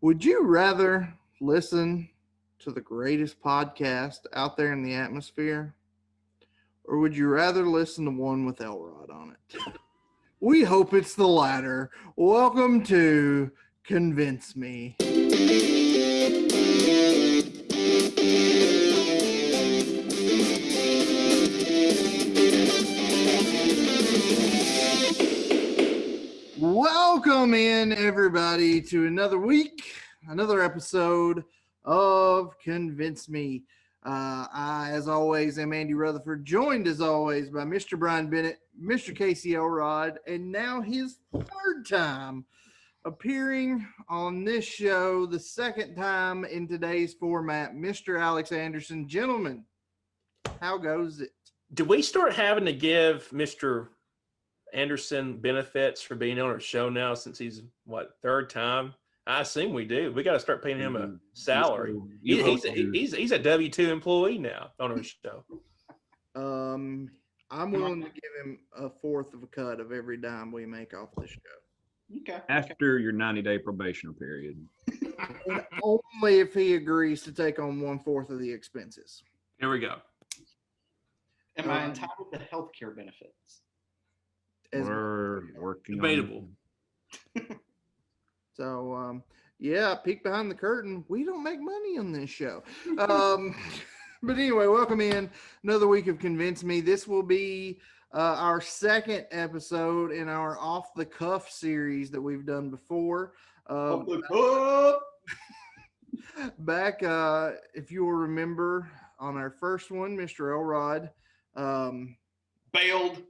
Would you rather listen to the greatest podcast out there in the atmosphere, or would you rather listen to one with Elrod on it? We hope it's the latter. Welcome to Convince Me. Welcome in, everybody, to another week, another episode of Convince Me. I, as always, am Andy Rutherford, joined as always by Mr. Brian Bennett, Mr. Casey Elrod, and now his third time appearing on this show, the second time in today's format, Mr. Alex Anderson. Gentlemen, how goes it? Do we start having to give Mr. Anderson benefits for being on our show now since he's, third time? I assume we do. We got to start paying him a salary. He's a W-2 employee now on our show. I'm willing to give him a fourth of a cut of every dime we make off the show. Okay. After your 90-day probation period. And only if he agrees to take on 1/4 of the expenses. Here we go. Am I entitled to health care benefits? We're working Debatable. So, peek behind the curtain. We don't make money on this show. But anyway, welcome in another week of Convince Me. This will be our second episode in our Off the Cuff series that we've done before. Back, if you will remember, on our first one, Mr. Elrod bailed.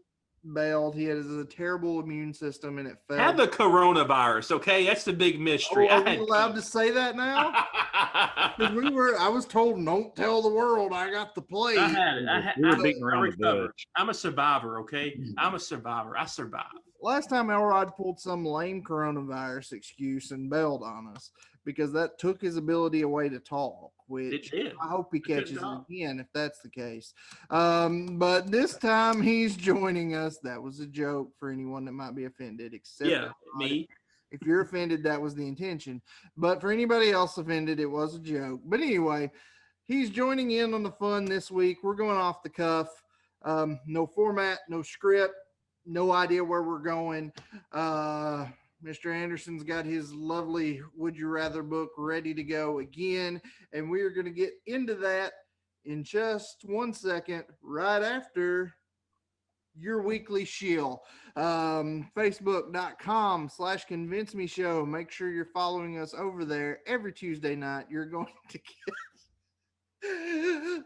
He has a terrible immune system, and it failed. Had the coronavirus, okay? That's the big mystery. Are we allowed to say that now? I was told, don't tell the world I got the plague. I had it. We were beating around the bush. I'm a survivor, okay? I'm a survivor. I survived. Last time Elrod pulled some lame coronavirus excuse and bailed on us because that took his ability away to talk, which I hope he catches it again if that's the case. But this time he's joining us. That was a joke for anyone that might be offended, except me. If you're offended, that was the intention. But for anybody else offended, it was a joke. But anyway, he's joining in on the fun this week. We're going off the cuff. No format, no script, no idea where we're going. Mr. Anderson's got his lovely Would You Rather book ready to go again. And we are going to get into that in just 1 second, right after your weekly shield. Facebook.com/Convince Me Show. Make sure you're following us over there. Every Tuesday night, you're going to get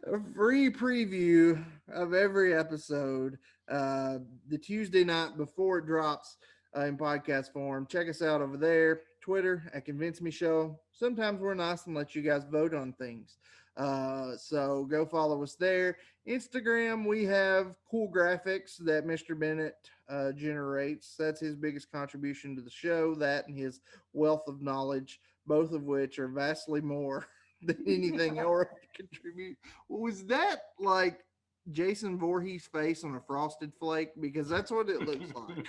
a free preview of every episode the Tuesday night before it drops in podcast form. Check us out over there. Twitter @Convince Me Show. Sometimes we're nice and let you guys vote on things. So go follow us there. Instagram, we have cool graphics that Mr. Bennett generates. That's his biggest contribution to the show, that and his wealth of knowledge, both of which are vastly more than anything else to contribute. Was that like Jason Voorhees' face on a Frosted Flake? Because that's what it looks like.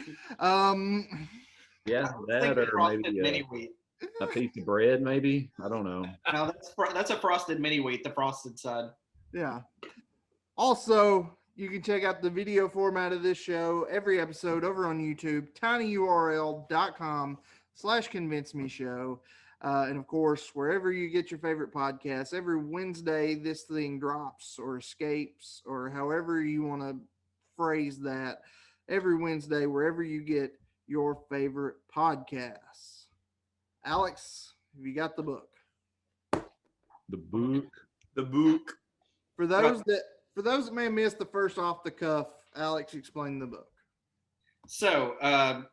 Yeah, that or maybe a piece of bread, maybe. I don't know. No, that's a frosted mini wheat, the frosted side. Yeah. Also, you can check out the video format of this show, every episode over on YouTube, tinyurl.com/Convince Me Show. And of course, wherever you get your favorite podcasts, every Wednesday, this thing drops or escapes, or however you want to phrase that. Every Wednesday, wherever you get your favorite podcasts. Alex, have you got the book? The book. For those that may have missed the first off the cuff, Alex, explain the book. So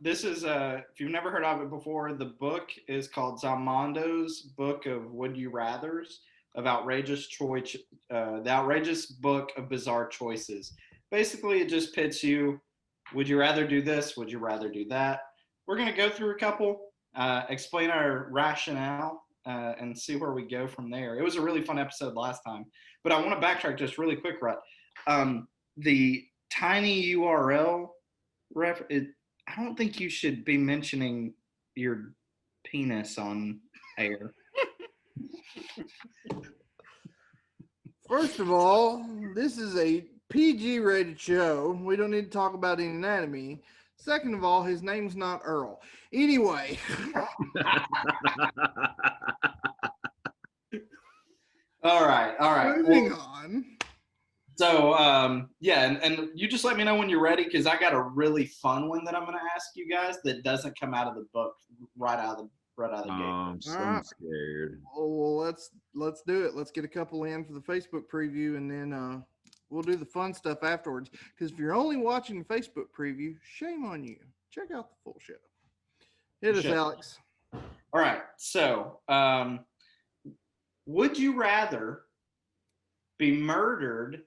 this is if you've never heard of it before, the book is called Zamondo's Book of Would You Rathers, of outrageous choice, the outrageous book of bizarre choices. Basically, it just pits you. Would you rather do this? Would you rather do that? We're going to go through a couple, explain our rationale, and see where we go from there. It was a really fun episode last time, but I want to backtrack just really quick, Rut. The tiny URL I don't think you should be mentioning your penis on air. First of all, this is a PG rated show. We don't need to talk about any anatomy. Second of all, his name's not Earl. Anyway. All right. Moving on. So, yeah, and you just let me know when you're ready because I got a really fun one that I'm going to ask you guys that doesn't come out of the book right out of the gate. I'm so Alright. scared. Well, let's do it. Let's get a couple in for the Facebook preview, and then we'll do the fun stuff afterwards. Because if you're only watching the Facebook preview, shame on you. Check out the full show. Hit us, Alex. All right. So, would you rather be murdered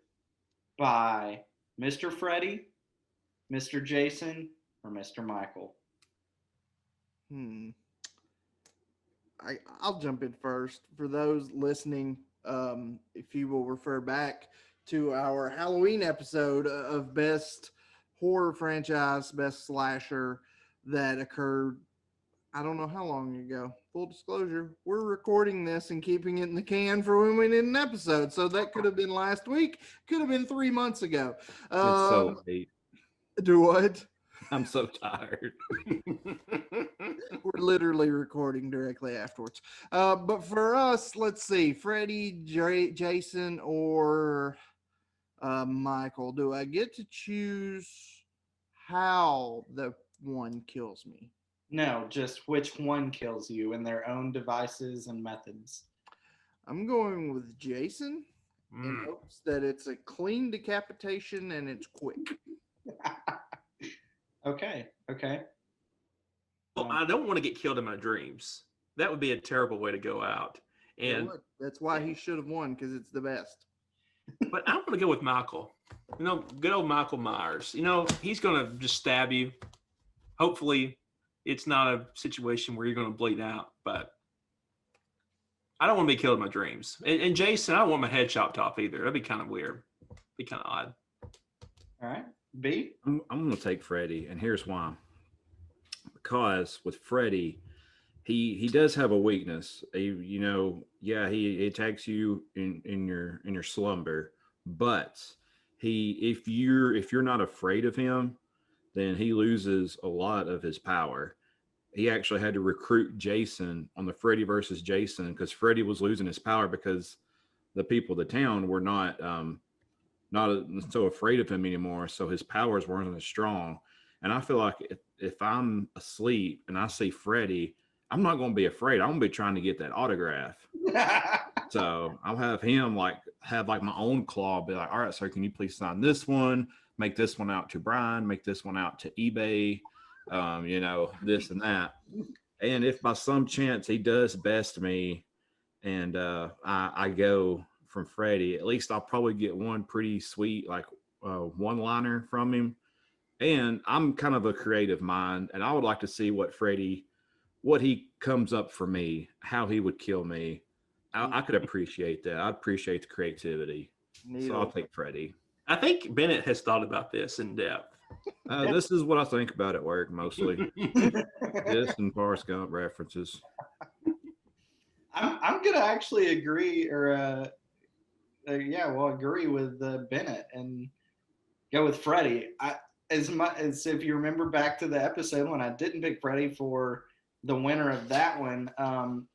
by Mr. Freddy, Mr. Jason, or Mr. Michael? I'll jump in first. For those listening, if you will refer back to our Halloween episode of best horror franchise, best slasher that occurred, I don't know how long ago. Full disclosure, we're recording this and keeping it in the can for when we need an episode. So that could have been last week, could have been 3 months ago. It's so late. Do what? I'm so tired. We're literally recording directly afterwards. But for us, let's see, Freddie, Jason, or Michael. Do I get to choose how the one kills me? No, just which one kills you in their own devices and methods. I'm going with Jason in hopes that it's a clean decapitation and it's quick. Okay. Well, I don't want to get killed in my dreams. That would be a terrible way to go out. And That's why he should have won, because it's the best. but I'm going to go with Michael. Good old Michael Myers. He's going to just stab you. Hopefully, it's not a situation where you're going to bleed out. But I don't want to be killed in my dreams. And Jason, I don't want my head chopped off either. That'd be kind of weird. Be kind of odd. All right. B? I'm going to take Freddy, and here's why. Because with Freddy, he does have a weakness. He attacks you in your slumber, but if you're not afraid of him, then he loses a lot of his power. He actually had to recruit Jason on the Freddy versus Jason because Freddy was losing his power because the people of the town were not so afraid of him anymore. So his powers weren't as strong. And I feel like if I'm asleep and I see Freddy, I'm not going to be afraid. I'm going to be trying to get that autograph. So I'll have him have my own claw, be like, all right, sir, can you please sign this one? Make this one out to Brian, make this one out to eBay, this and that. And if by some chance he does best me and I go from Freddy, at least I'll probably get one pretty sweet, one-liner from him. And I'm kind of a creative mind, and I would like to see what he comes up for me, how he would kill me. I could appreciate that. I appreciate the creativity. So I'll take Freddy. I think Bennett has thought about this in depth. This is what I think about at work mostly. This and Forrest Gump references. I'm gonna actually agree, agree with Bennett and go with Freddy. As much as if you remember back to the episode when I didn't pick Freddy for the winner of that one,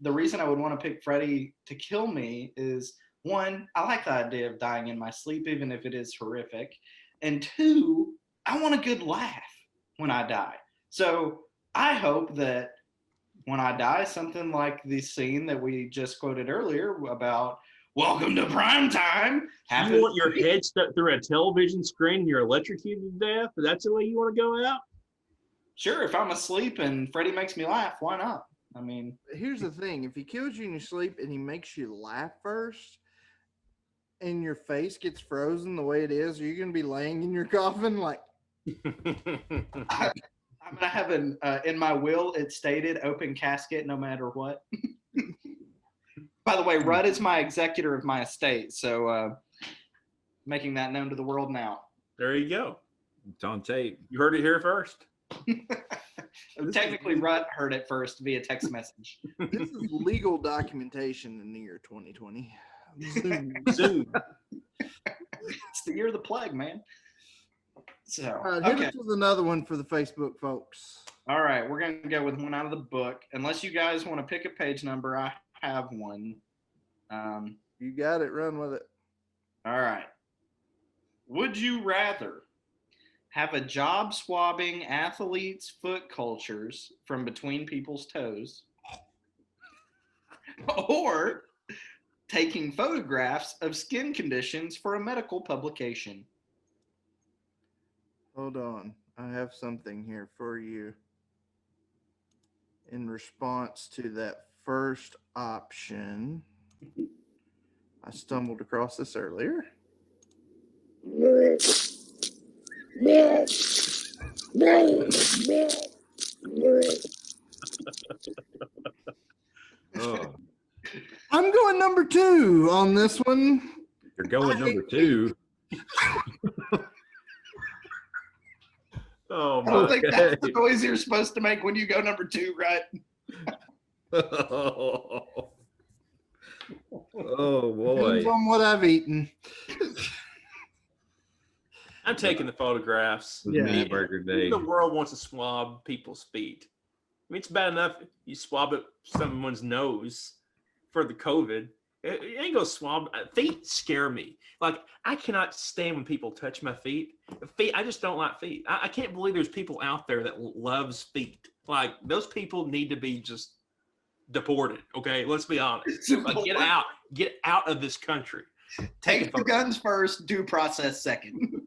the reason I would want to pick Freddy to kill me is, one, I like the idea of dying in my sleep, even if it is horrific. And two, I want a good laugh when I die. So I hope that when I die, something like the scene that we just quoted earlier about welcome to prime time. You want your head stuck through a television screen and you're electrocuted to death? That's the way you want to go out? Sure, if I'm asleep and Freddy makes me laugh, why not? I mean, here's the thing. If he kills you in your sleep and he makes you laugh first and your face gets frozen the way it is, are you going to be laying in your coffin like... I'm going to have in my will, it stated open casket no matter what. By the way, Rudd is my executor of my estate, so making that known to the world now. There you go. It's on tape. You heard it here first. Technically, Rut heard it first via text message. This is legal documentation in the year 2020. Zoom. It's the year of the plague, man. So, All right, hit okay. us with another one for the Facebook folks. All right, we're going to go with one out of the book. Unless you guys want to pick a page number, I have one. You got it. Run with it. All right. Would you rather have a job swabbing athletes' foot cultures from between people's toes, or taking photographs of skin conditions for a medical publication? Hold on. I have something here for you in response to that first option. I stumbled across this earlier. Oh, I'm going number 2 on this one. you're going number 2. Oh I my! don't think that's the noise you're supposed to make when you go number 2, right? Oh boy. Depends on what I've eaten. I'm taking the photographs. Yeah. Mini burger day. The world wants to swab people's feet. I mean, it's bad enough you swab it someone's nose for the COVID. It ain't gonna swab. Feet scare me. Like, I cannot stand when people touch my feet. Feet, I just don't like feet. I can't believe there's people out there that loves feet. Like, those people need to be just deported. Okay, let's be honest. Like, get out of this country. Take the guns first, due process second.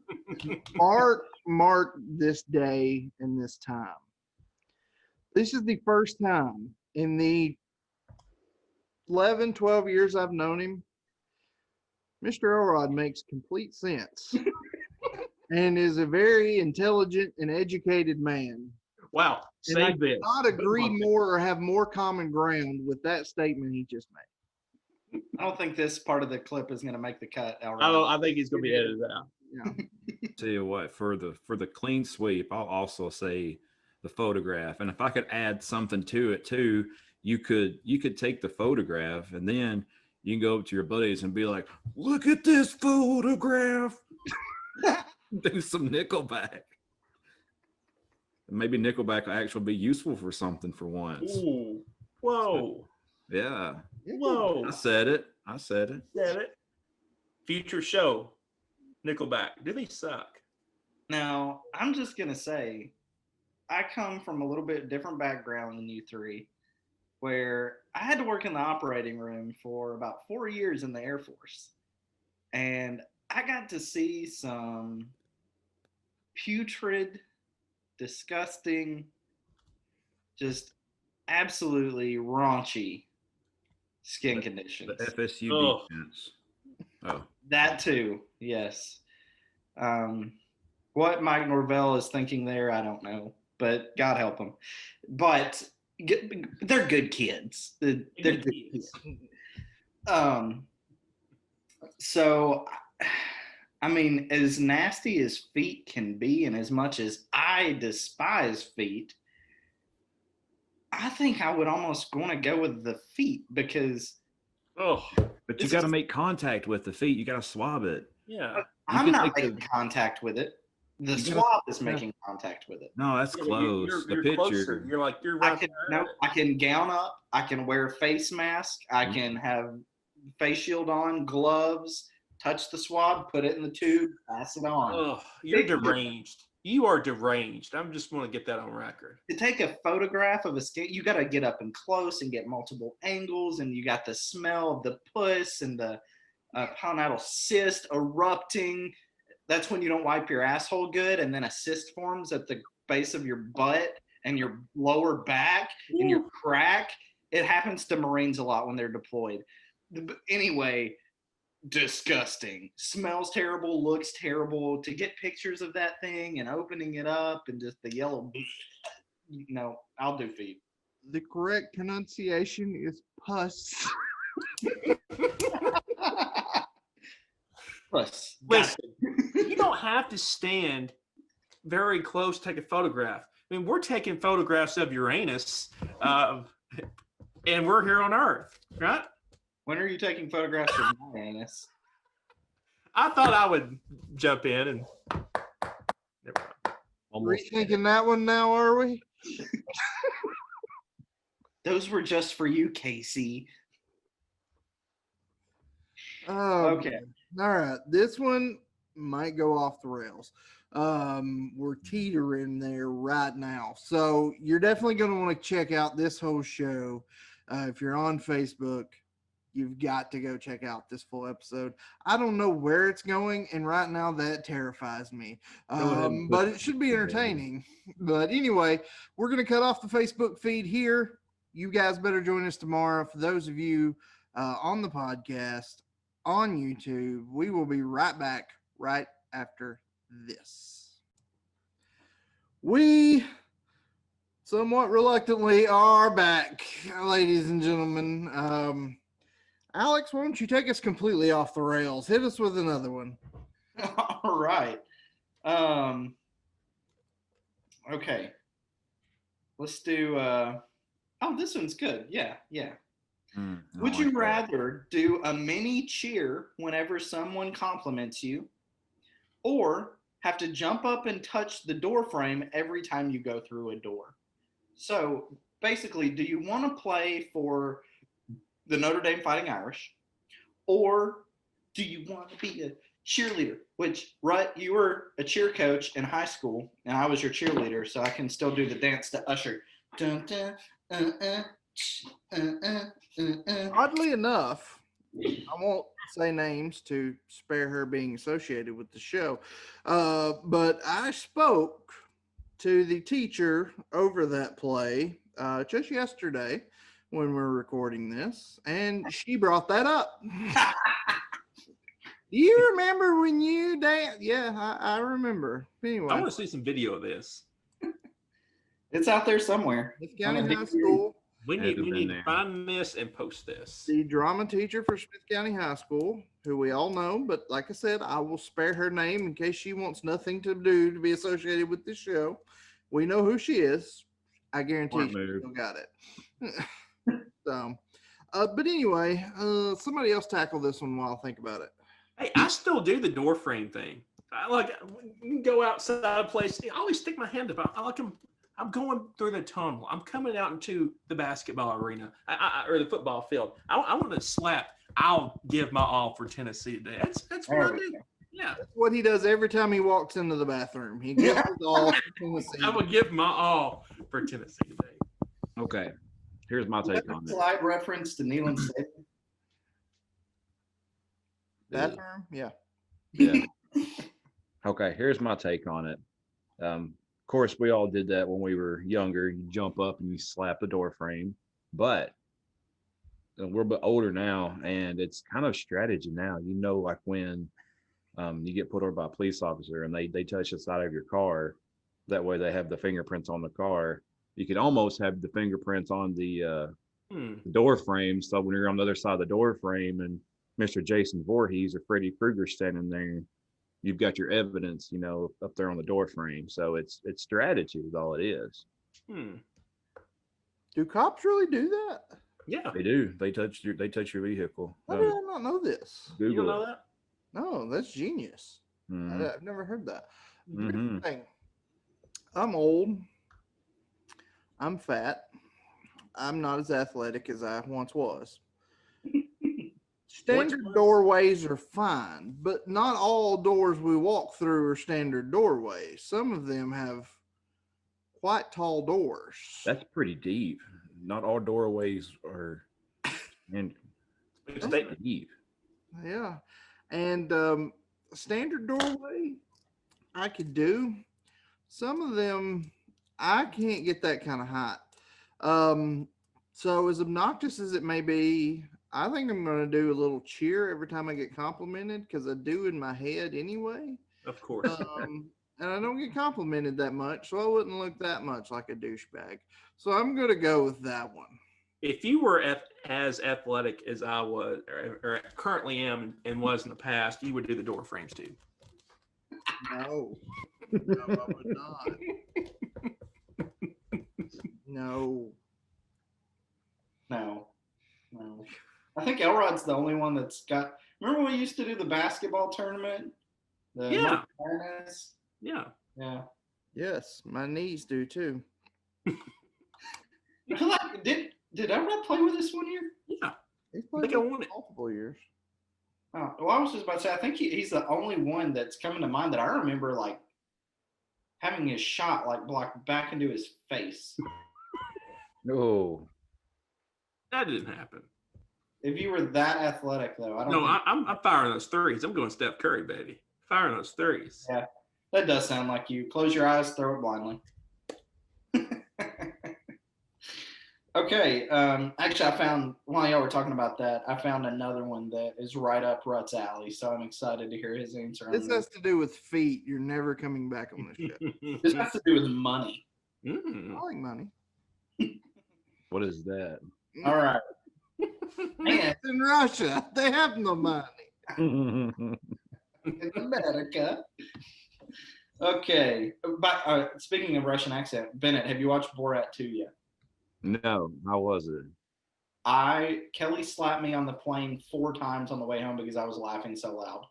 Mark this day and this time. This is the first time in the 11, 12 years I've known him, Mr. Elrod makes complete sense and is a very intelligent and educated man. Wow, And I save this. cannot agree more or have more common ground with that statement he just made. I don't think this part of the clip is going to make the cut. I think he's gonna be edited out. Yeah. Tell you what, for the clean sweep, I'll also say the photograph. And if I could add something to it too, you could take the photograph and then you can go up to your buddies and be like, "Look at this photograph." Do some Nickelback. Maybe Nickelback will actually be useful for something for once. Ooh, whoa, Yeah, whoa! I said it. Said it. Future show, Nickelback. Do they suck? Now, I'm just going to say, I come from a little bit different background than you three, where I had to work in the operating room for about 4 years in the Air Force. And I got to see some putrid, disgusting, just absolutely raunchy skin conditions. The FSU Oh. defense. Oh, That too, yes. What Mike Norvell is thinking there, I don't know, but God help him. But they're good kids. They're good kids. So, I mean, as nasty as feet can be, and as much as I despise feet, I think I would almost want to go with the feet because Oh, but you This got to is- make contact with the feet. You got to swab it. yeah. I'm can not take the- making contact with it. The You gotta- swab is yeah. making contact with it. No, that's Yeah, close. You're the closer. picture. You're like you're I right. can there. I can gown up. I can wear a face mask. I Mhm. can have face shield on, gloves, touch the swab, put it in the tube, pass it on. Oh, you're Big deranged. You are deranged. I'm just want to get that on record. To take a photograph of a skin, you got to get up and close and get multiple angles, and you got the smell of the puss and the postnatal cyst erupting. That's when you don't wipe your asshole good, and then a cyst forms at the base of your butt and your lower back and your crack. It happens to Marines a lot when they're deployed. But anyway, disgusting. Smells terrible, looks terrible. To get pictures of that thing and opening it up and just the yellow, no, I'll do feet. The correct pronunciation is pus. Puss. Listen, you don't have to stand very close to take a photograph. mean, we're taking photographs of Uranus, and we're here on Earth, right? When are you taking photographs of my anus? I thought I would jump in and. Never mind. Rethinking that one now, are we? Those were just for you, Casey. Oh, Okay. All right. This one might go off the rails. We're teetering there right now. So you're definitely going to want to check out this whole show. If you're on Facebook, you've got to go check out this full episode. I don't know where it's going, and right now that terrifies me. But it should be entertaining. But anyway, we're going to cut off the Facebook feed here. You guys better join us tomorrow. For those of you on the podcast, on YouTube, we will be right back right after this. We somewhat reluctantly are back, ladies and gentlemen. Alex, why don't you take us completely off the rails? Hit us with another one. All right. Okay. Let's do this one's good. Yeah. Would you rather do a mini cheer whenever someone compliments you, or have to jump up and touch the door frame every time you go through a door? So basically, do you want to play for the Notre Dame Fighting Irish, or do you want to be a cheerleader? Which, Rut, you were a cheer coach in high school, and I was your cheerleader, so I can still do the dance to Usher. Dun, dun, Oddly enough, I won't say names to spare her being associated with the show, but I spoke to the teacher over that play just yesterday when we're recording this, and she brought that up. Do you remember when you danced? Yeah, I remember. Anyway, I want to see some video of this. It's out there somewhere. Smith County High School. We need to find this and post this. The drama teacher for Smith County High School, who we all know, but like I said, I will spare her name in case she wants nothing to do to be associated with this show. We know who she is. I guarantee she still got it. So, but anyway, somebody else tackle this one while I think about it. Hey, I still do the door frame thing. We can go outside a place. I always stick my hand up. I'm going through the tunnel. I'm coming out into the basketball arena or the football field. I want to slap. I'll give my all for Tennessee today. That's what I do. Yeah, that's what he does every time he walks into the bathroom. He gives his all for Tennessee. I will give my all for Tennessee today. Okay, here's my take on it. Slight reference to Neyland State. Bathroom, yeah. Okay, here's my take on it. Of course, we all did that when we were younger. You jump up and you slap the door frame, but we're a bit older now, and it's kind of strategy now. You know, like when you get pulled over by a police officer and they touch the side of your car, that way they have the fingerprints on the car. You could almost have the fingerprints on the door frame. So when you're on the other side of the door frame and Mr. Jason Voorhees or Freddy Krueger standing there, you've got your evidence, you know, up there on the door frame. So it's strategy is all it is. Do cops really do that? Yeah, they do. They touch your vehicle. How did I not know this? Google you don't know that? No, that's genius. Mm-hmm. I've never heard that. Here's the thing. I'm old. I'm fat. I'm not as athletic as I once was. Standard doorways are fine, but not all doors we walk through are standard doorways. Some of them have quite tall doors. That's pretty deep. Not all doorways are deep. Yeah. And standard doorway, I could do. Some of them, I can't get that kind of height. So as obnoxious as it may be, I think I'm going to do a little cheer every time I get complimented, because I do in my head anyway. Of course. And I don't get complimented that much, so I wouldn't look that much like a douchebag. So I'm going to go with that one. If you were as athletic as I was, or currently am and was in the past, you would do the door frames too. No, I would not. No. No. I think Elrod's the only one that's got. Remember when we used to do the basketball tournament? The Yeah. March Madness? Yeah. Yeah. Yes, my knees do too. I feel like did Elrod play with us 1 year? Yeah. He's I played think I with won it. multiple years. Oh, well, I was just about to say, I think he's the only one that's coming to mind that I remember like having his shot like blocked back into his face. No. That didn't happen. If you were that athletic, though, I don't. No, think, I'm firing those threes. I'm going Steph Curry, baby. Firing those threes. Yeah, that does sound like you. Close your eyes, throw it blindly. Okay. Actually, I found while y'all were talking about that, I found another one that is right up Rutt's alley. So I'm excited to hear his answer. This has to do with feet. You're never coming back on this show. This has to do with money. Mm. I like money. What is that? All right. Man, In Russia, they have no money. in America. Okay. But speaking of Russian accent, Bennett, have you watched Borat 2 yet? No, how was it? Kelly slapped me on the plane 4 times on the way home because I was laughing so loud.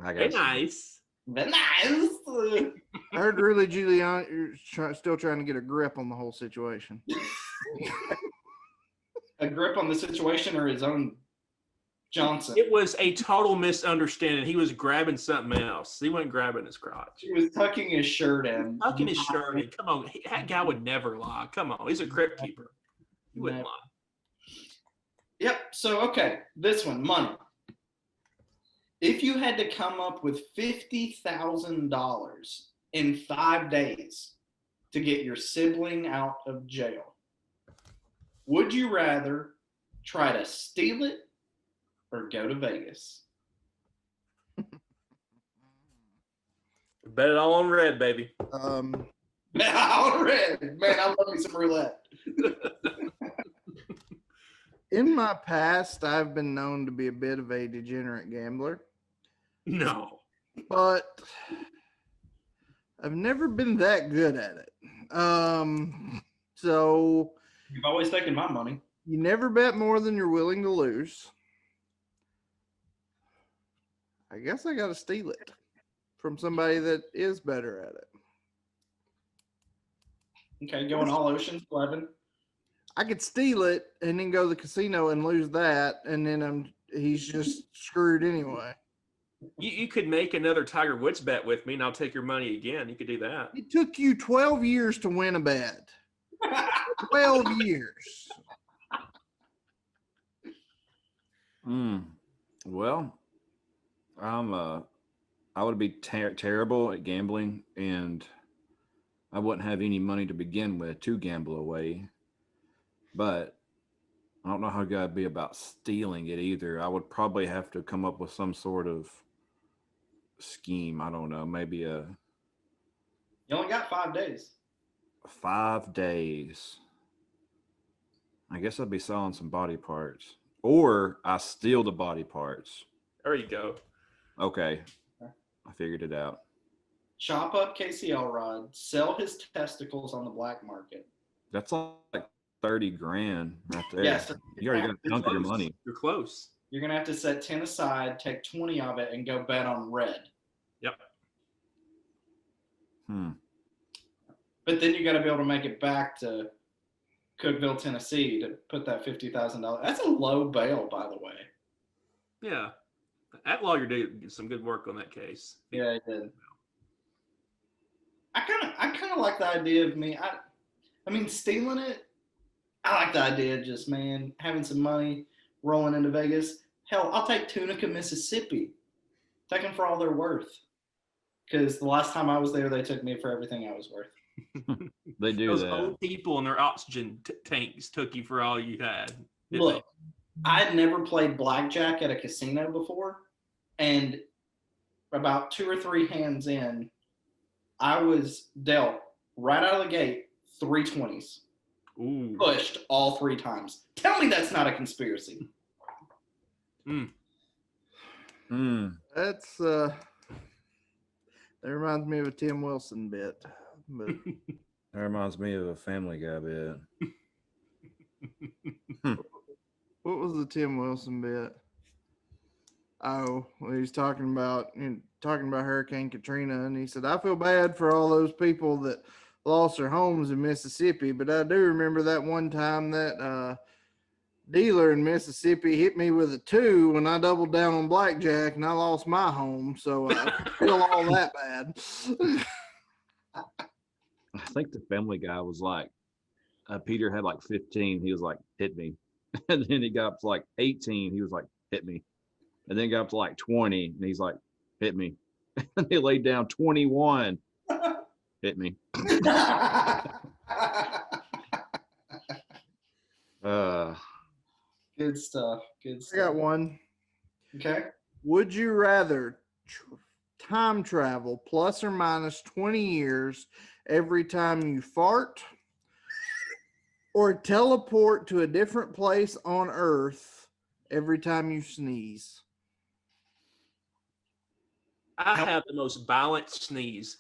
I Very guess. nice. But nice. I heard really Giuliani still trying to get a grip on the whole situation. A grip on the situation or his own Johnson. It was a total misunderstanding. He was grabbing something else. He wasn't grabbing his crotch. He was tucking his shirt in. Tucking his shirt in. Come on. That guy would never lie. Come on. He's a crypt keeper. He wouldn't lie. Yep. So, okay. This one, money. If you had to come up with $50,000 in 5 days to get your sibling out of jail, would you rather try to steal it or go to Vegas? Bet it all on red, baby. All right. Man, I love me some roulette. In my past, I've been known to be a bit of a degenerate gambler, No. but I've never been that good at it. So You've always taken my money. you never bet more than you're willing to lose. I guess I got to steal it from somebody that is better at it. Okay, going all Ocean's 11. I could steal it and then go to the casino and lose that, and then he's just screwed anyway. You could make another Tiger Woods bet with me, and I'll take your money again. You could do that. It took you 12 years to win a bet. 12 years. Well, I would be terrible at gambling, and I wouldn't have any money to begin with to gamble away. But I don't know how good I'd be about stealing it either. I would probably have to come up with some sort of scheme. I don't know, maybe You only got 5 days. 5 days. I guess I'd be selling some body parts, or I steal the body parts. There you go. Okay, I figured it out. Chop up Casey Elrod, sell his testicles on the black market. That's like 30 grand right there. Yes. You already got a chunk of your Close. money. You're close. You're going to have to set 10 aside, take 20 of it, and go bet on red. Yep. But then you got to be able to make it back to Cookeville, Tennessee to put that $50,000. That's a low bail, by the way. Yeah. That lawyer did some good work on that case. Yeah, he did. I kind of like the idea of me. I mean, stealing it. I like the idea of just, man, having some money, rolling into Vegas. Hell, I'll take Tunica, Mississippi. Take them for all they're worth. Because the last time I was there, they took me for everything I was worth. They do Those that. old people and their oxygen tanks took you for all you had. didn't Look, I had never played blackjack at a casino before, and about 2 or 3 hands in, I was dealt right out of the gate 3 20s. they? Ooh. Pushed all 3 times. Tell me that's not a conspiracy. That's that reminds me of a Tim Wilson bit. But That reminds me of a Family Guy bit. What was the Tim Wilson bit? Oh, well, he's talking about Hurricane Katrina, and he said, "I feel bad for all those people that lost their homes in Mississippi, but I do remember that one time that dealer in Mississippi hit me with a 2 when I doubled down on blackjack, and I lost my home, so I feel all that bad." I think the Family Guy was like, Peter had like 15. He was like, hit me. And then he got up to like 18. He was like, hit me. And then got up to like 20. And he's like, hit me. And he laid down 21. Hit me. Good stuff. Good I stuff. got one. Okay. Would you rather time travel plus or minus 20 years every time you fart, or teleport to a different place on Earth every time you sneeze? I have the most violent sneeze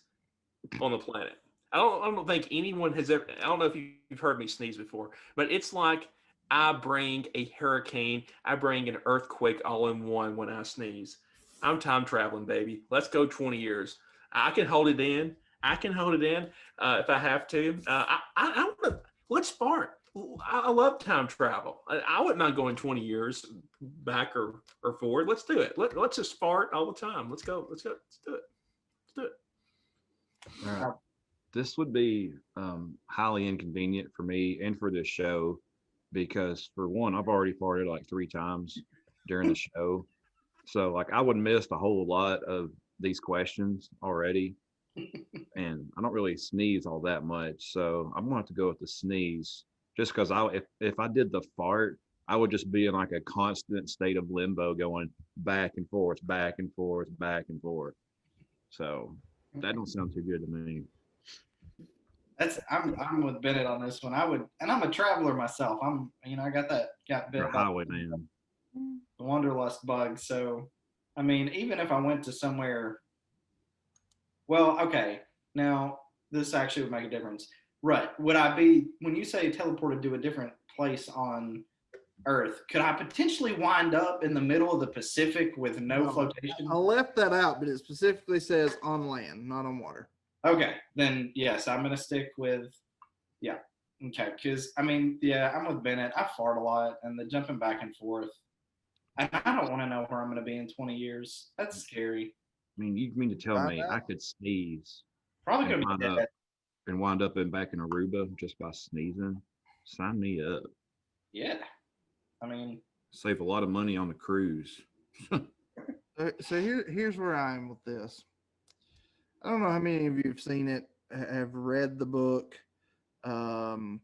on the planet. I don't think anyone has ever. I don't know if you've heard me sneeze before, but it's like I bring a hurricane, I bring an earthquake all in one when I sneeze. I'm time traveling, baby. Let's go 20 years. I can hold it in. I can hold it in if I have to. I want to. Let's fart. I love time travel. I wouldn't mind going 20 years back or forward. Let's do it. Let's just fart all the time. Let's go. Let's do it. Let's do it. All right. This would be highly inconvenient for me and for this show because, for one, I've already farted like 3 times during the show. So, like, I would miss a whole lot of these questions already. And I don't really sneeze all that much. So, I'm going to have to go with the sneeze just because if I did the fart, I would just be in like a constant state of limbo going back and forth, back and forth, back and forth. So, that don't sound too good to me. I'm with Bennett on this one. And I'm a traveler myself. I got bit You're a by highwayman. the wanderlust bug. So, I mean, even if I went to somewhere, well, okay, now this actually would make a difference, right? Would I be, when you say teleported to a different place on Earth, could I potentially wind up in the middle of the Pacific with no flotation? I left that out, but it specifically says on land, not on water. Okay, then yes, I'm gonna stick with, yeah. Okay, because I mean, yeah, I'm with Bennett. I fart a lot, and the jumping back and forth. And I don't want to know where I'm gonna be in 20 years. That's scary. I mean, you mean to tell me I could sneeze Probably and gonna be wind dead. up back in Aruba just by sneezing? Sign me up. Yeah, I mean, Save a lot of money on the cruise. So here's where I am with this. I don't know how many of you have seen it, have read the book, or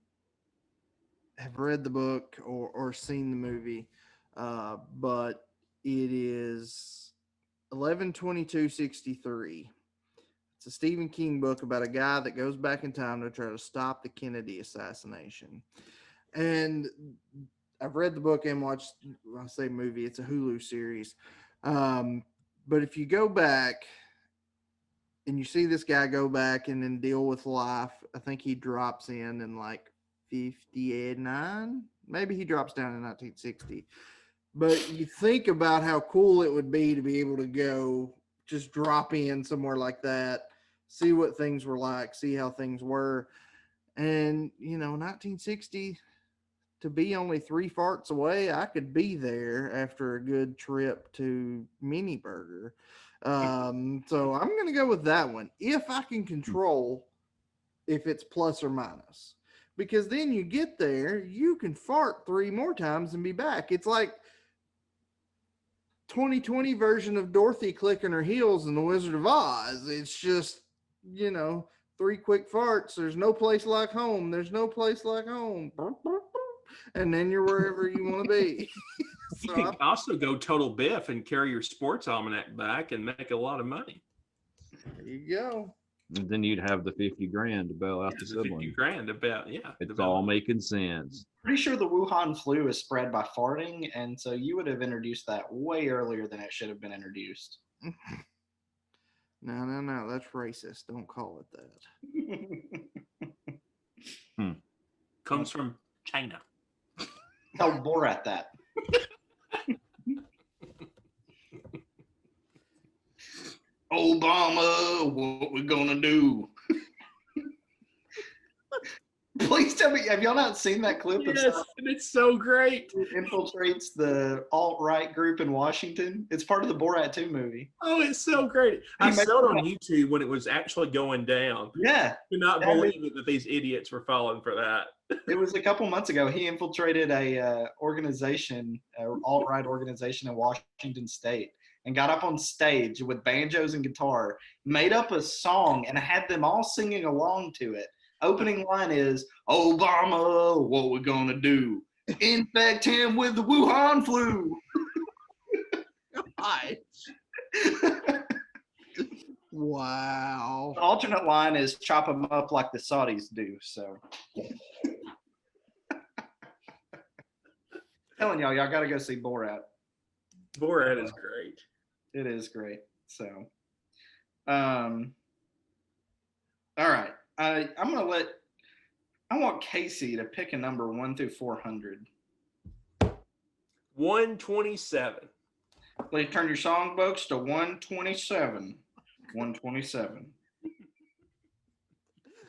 seen the movie, but it is 11/22/63. It's a Stephen King book about a guy that goes back in time to try to stop the Kennedy assassination. And I've read the book and watched, I say movie, it's a Hulu series. But if you go back and you see this guy go back and then deal with life, I think he drops in like 59. Maybe he drops down in 1960. But you think about how cool it would be to be able to go just drop in somewhere like that, see what things were like, see how things were. And, 1960, to be only 3 farts away, I could be there after a good trip to Mini Burger. So I'm going to go with that one. If I can control if it's plus or minus, because then you get there, you can fart 3 more times and be back. It's like 2020 version of Dorothy clicking her heels in The Wizard of Oz. It's just, 3 quick farts. There's no place like home. There's no place like home. And then you're wherever you want to be. You can also go total biff and carry your sports almanac back and make a lot of money. There you go. And then you'd have the 50 grand to bail out the sibling. 50 grand about, yeah. It's all making sense. pretty sure the Wuhan flu is spread by farting, and so you would have introduced that way earlier than it should have been introduced. No, that's racist. Don't call it that. Comes from China. Tell Borat that. Obama, what we gonna do? Please tell me, have y'all not seen that clip? Yes, and it's so great. Who infiltrates the alt-right group in Washington? It's part of the Borat 2 movie. Oh, it's so great. I saw it on YouTube when it was actually going down. Yeah. I could not believe it that these idiots were falling for that. It was a couple months ago. He infiltrated a organization, an alt-right organization in Washington State, and got up on stage with banjos and guitar, made up a song, and had them all singing along to it. Opening line is, Obama, what we gonna do? Infect him with the Wuhan flu. Wow. The alternate line is chop them up like the Saudis do. So, telling y'all got to go see Borat. Borat is great. It is great. So, all right. I want Casey to pick a number 1 through 400. 127. Please turn your songbooks to 127. 127.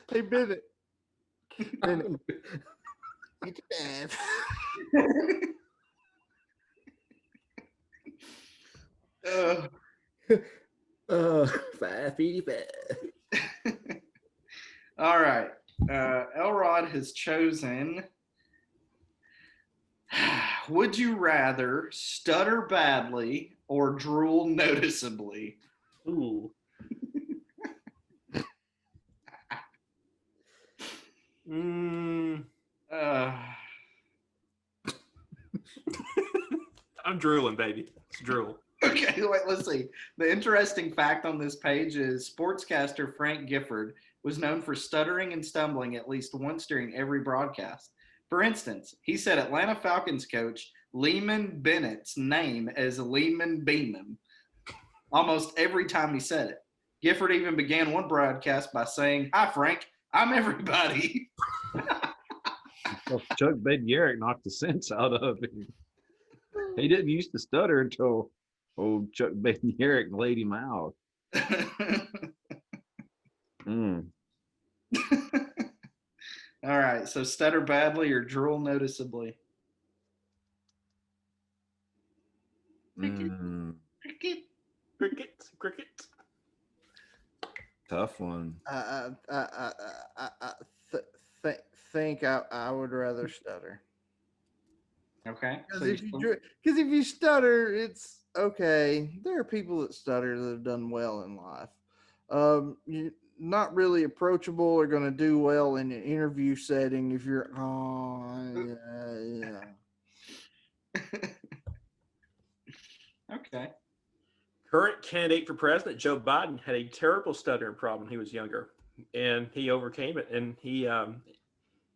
Hey, Bennett. Bennett. Get your dad. 555. All right. Elrod has chosen. Would you rather stutter badly or drool noticeably? Ooh. I'm drooling, baby. It's drool. Okay, wait, let's see. The interesting fact on this page is sportscaster Frank Gifford was known for stuttering and stumbling at least once during every broadcast. For instance, he said Atlanta Falcons coach Lehman Bennett's name as Lehman Beeman almost every time he said it. Gifford even began one broadcast by saying, "Hi, Frank. I'm everybody." Well, Chuck Bednarik knocked the sense out of him. He didn't used to stutter until old Chuck Bednarik laid him out. All right, so stutter badly or drool noticeably? Cricket. Tough one. Think I would rather stutter. Okay. Because if you stutter, it's okay. There are people that stutter that have done well in life. You're not really approachable or going to do well in an interview setting if you're, yeah. Okay. Current candidate for president Joe Biden had a terrible stuttering problem when he was younger, and he overcame it. And he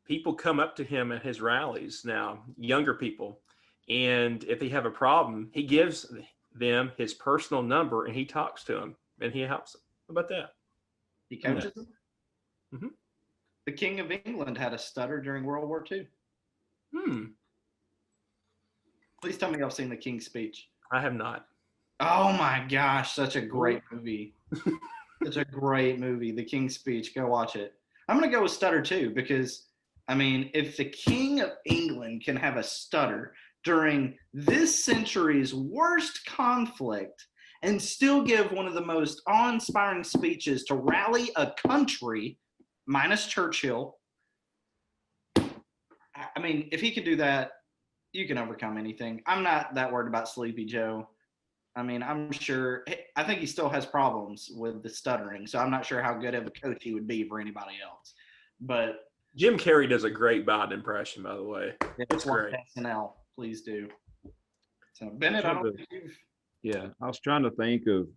people come up to him at his rallies now, younger people, and if they have a problem, he gives them his personal number and he talks to them and he helps them. How about that? He coaches them? Mm-hmm. The King of England had a stutter during World War II. Please tell me y'all seen The King's Speech. I have not. Oh my gosh, such a great movie. Such a great movie, The King's Speech. Go watch it. I'm going to go with stutter too, because, I mean, if the King of England can have a stutter during this century's worst conflict and still give one of the most awe-inspiring speeches to rally a country, minus Churchill, I mean, if he could do that, you can overcome anything. I'm not that worried about Sleepy Joe. I mean, I'm sure, I think he still has problems with the stuttering, so I'm not sure how good of a coach he would be for anybody else. But Jim Carrey does a great Biden impression, by the way. it's great. SNL, please do. So Bennett, I don't think you've... Yeah, I was trying to think of,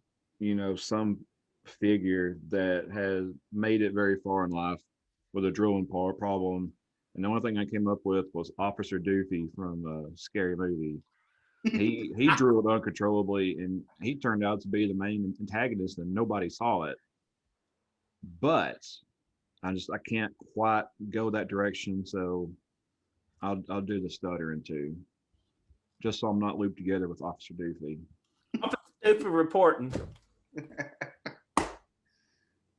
some figure that has made it very far in life with a drooling problem. And the only thing I came up with was Officer Doofy from Scary Movie. He drooled uncontrollably, and he turned out to be the main antagonist, and nobody saw it. But I can't quite go that direction, so I'll do the stuttering too, just so I'm not looped together with Officer Doofy. Officer reporting.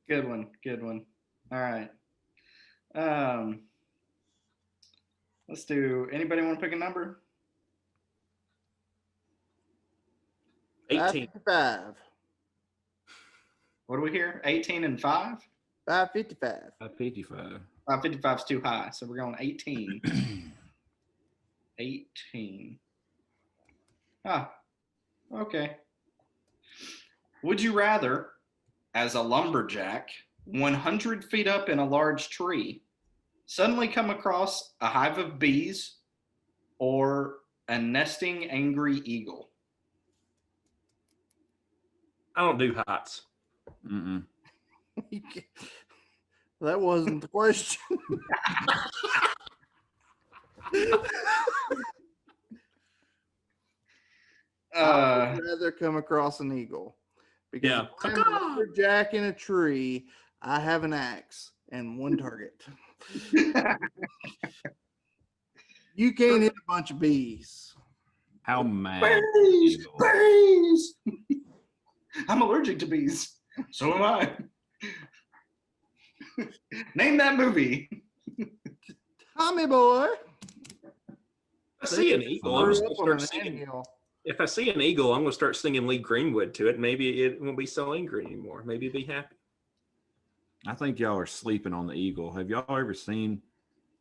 Good one. Good one. All right. Let's do. Anybody want to pick a number? 18. 555. What do we hear? 18 and 5? 555. 55. 55 is too high, so we're going 18. 18. Ah, okay. Would you rather, as a lumberjack, 100 feet up in a large tree, suddenly come across a hive of bees or a nesting angry eagle? I don't do heights. Mm-mm. That wasn't the question. I would rather come across an eagle because Yeah. if I'm a lumberjack in a tree, I have an axe and one target. You can't hit a bunch of bees. How mad? Bees! eagle. Bees! I'm allergic to bees. So am I. Name that movie. Tommy boy. If I see an eagle, I'm Grew gonna up on start an singing. anthill. If I see an eagle, I'm gonna start singing Lee Greenwood to it. Maybe it won't be so angry anymore. Maybe it'll be happy. I think y'all are sleeping on the eagle. Have y'all ever seen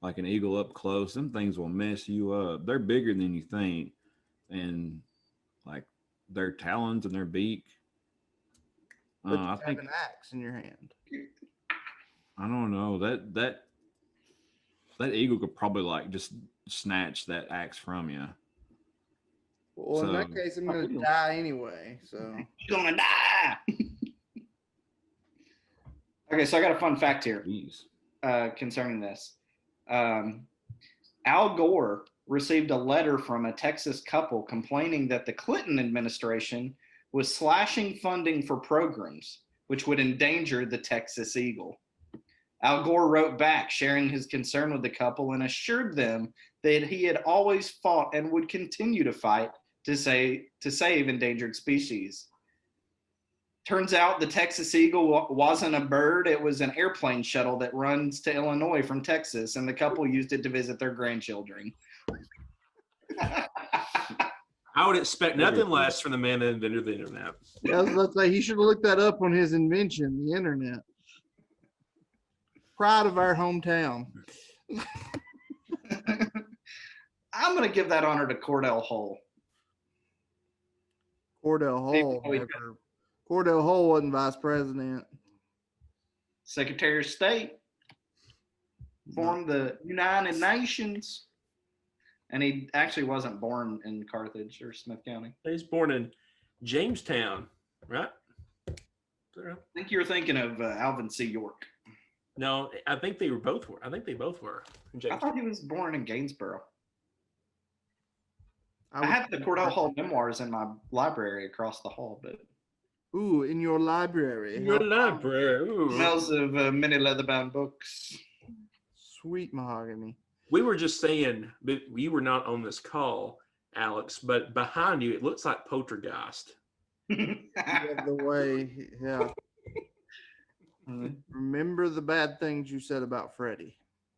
like an eagle up close? Them things will mess you up. They're bigger than you think, and like their talons and their beak. But you I have think an axe in your hand. I don't know that eagle could probably like just snatch that axe from you. Well, in that So- case, I'm going to die anyway. So You're gonna die. Okay, so I got a fun fact here Jeez. concerning this. Al Gore received a letter from a Texas couple complaining that the Clinton administration was slashing funding for programs which would endanger the Texas eagle. Al Gore wrote back, sharing his concern with the couple and assured them that he had always fought and would continue to fight to save endangered species. Turns out the Texas eagle wasn't a bird, it was an airplane shuttle that runs to Illinois from Texas, and the couple used it to visit their grandchildren. I would expect nothing less from the man that invented the internet. yeah, I was about to say he should have looked that up on his invention, the internet. Pride of our hometown. I'm going to give that honor to Cordell Hull. Cordell Hull. Never. Cordell Hull wasn't vice president. Secretary of State, formed the United Nations, and he actually wasn't born in Carthage or Smith County. He's born in Jamestown, right? I think you were thinking of Alvin C. York. No, I think they both were. In I Jamestown. thought he was born in Gainesboro. I would- have the Cordell Hull memoirs in my library across the hall, but Ooh, in your library. Your library. Ooh. smells of many leather-bound books. Sweet mahogany. We were just saying, but you were not on this call, Alex, but behind you, it looks like poltergeist. Yeah, the way, yeah. Remember the bad things you said about Freddie.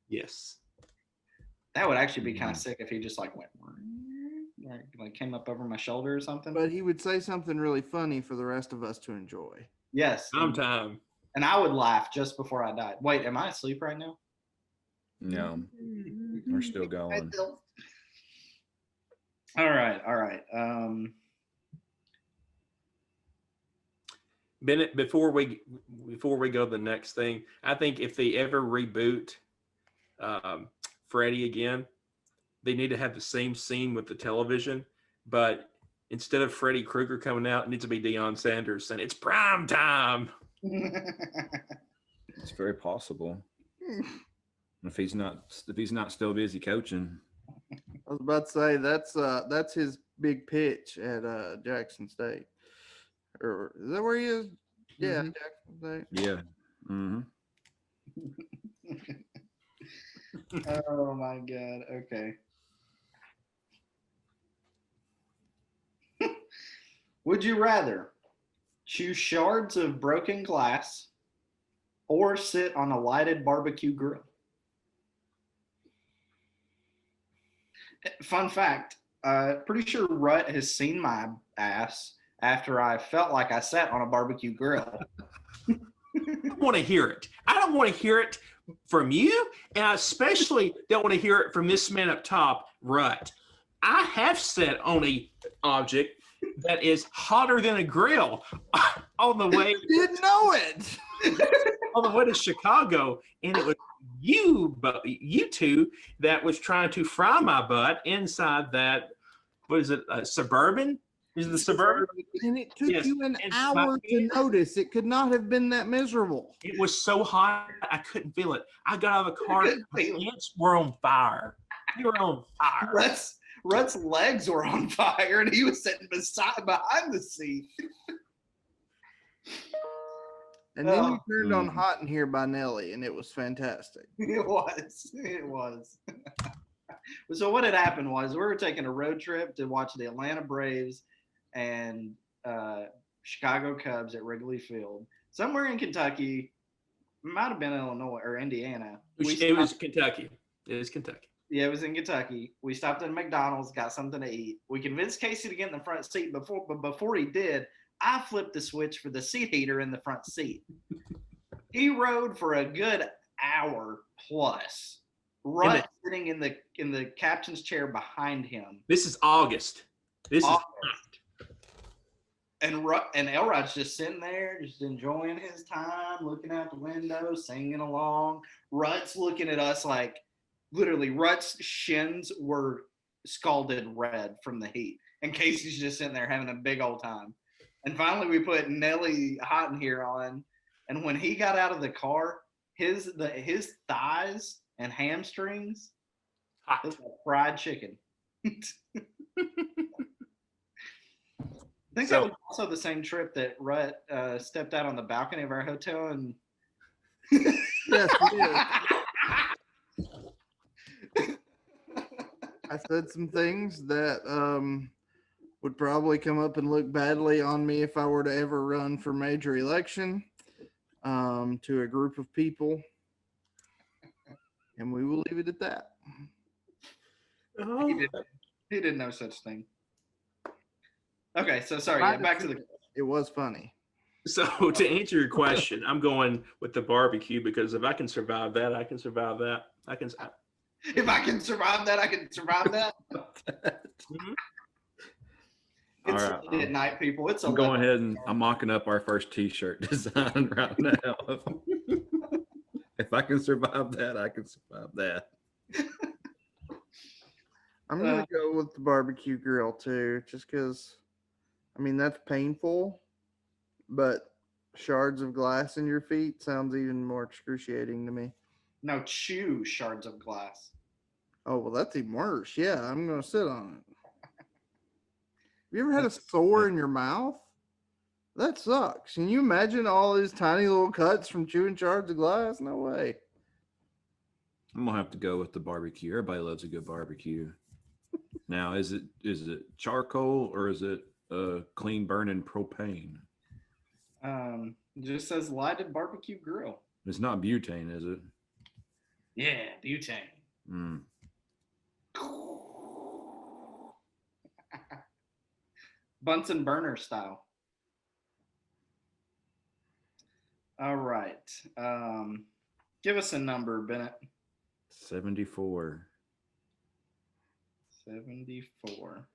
Yes. That would actually be kind of sick if he just like went, like came up over my shoulder or something. But he would say something really funny for the rest of us to enjoy. Yes. Sometime. And I would laugh just before I died. Wait, am I asleep right now? No, we're still going. All right. Bennett, before we go to the next thing, I think if they ever reboot Freddy again, they need to have the same scene with the television, but instead of Freddy Krueger coming out, it needs to be Deion Sanders saying it's prime time. It's very possible. If he's not still busy coaching. I was about to say that's his big pitch at Jackson State. Or is that where he is? Yeah, Mhm. Jackson State. Yeah. Mm-hmm. Oh my God. Okay. Would you rather chew shards of broken glass or sit on a lighted barbecue grill? Fun fact, pretty sure Rut has seen my ass after I felt like I sat on a barbecue grill. I want to hear it. I don't want to hear it from you, and I especially don't want to hear it from this man up top, Rut. I have sat on a object that is hotter than a grill on the way Didn't know it. on the way to Chicago, and it was you two that was trying to fry my butt inside that. What is it? Suburban? Is it the Suburban? And it took Yes, you an and hour to notice. It could not have been that miserable. It was so hot, I couldn't feel it. I got out of the car, couldn't my feel it. pants were on fire. They were on fire. Rut's legs were on fire, and he was sitting behind the seat. And then you Oh. turned on Hot in Here by Nelly, and it was fantastic. It was. So what had happened was we were taking a road trip to watch the Atlanta Braves and Chicago Cubs at Wrigley Field. Somewhere in Kentucky, might have been Illinois or Indiana. It was Kentucky. It is Kentucky. Yeah, it was in Kentucky. We stopped at McDonald's, got something to eat. We convinced Casey to get in the front seat, but before he did, I flipped the switch for the seat heater in the front seat. He rode for a good hour plus. Rut sitting in the captain's chair behind him. This is August. This is hot. And Elrod's just sitting there, just enjoying his time, looking out the window, singing along. Rut's looking at us like, literally, Rut's shins were scalded red from the heat. And Casey's just sitting there having a big old time. And finally, we put Nelly Hot in Here on. And when he got out of the car, his thighs and hamstrings, Hot. it was like fried chicken. I think that was also the same trip that Rut stepped out on the balcony of our hotel and. Yes, it is. I said some things that would probably come up and look badly on me if I were to ever run for major election to a group of people. And we will leave it at that. He did no such thing. Okay, so sorry. Back to the. It was funny. So to answer your question, I'm going with the barbecue because if I can survive that, I can survive that. If I can survive that, I can survive that. Mhm. It's All right. late at night, people. It's I'm going ahead and I'm mocking up our first T-shirt design right now. If I can survive that, I can survive that. I'm going to go with the barbecue grill too, just because, I mean, that's painful, but shards of glass in your feet sounds even more excruciating to me. No, chew shards of glass. Oh, well, that's even worse. Yeah, I'm going to sit on it. Have you ever had a sore in your mouth? That sucks. Can you imagine all these tiny little cuts from chewing shards of glass? No way. I'm gonna have to go with the barbecue. Everybody loves a good barbecue. Now, is it charcoal or is it clean burning propane? It just says lighted barbecue grill. It's not butane, is it? Yeah, butane. Mm. Bunsen burner style. All right. Give us a number, Bennett. 74. 74.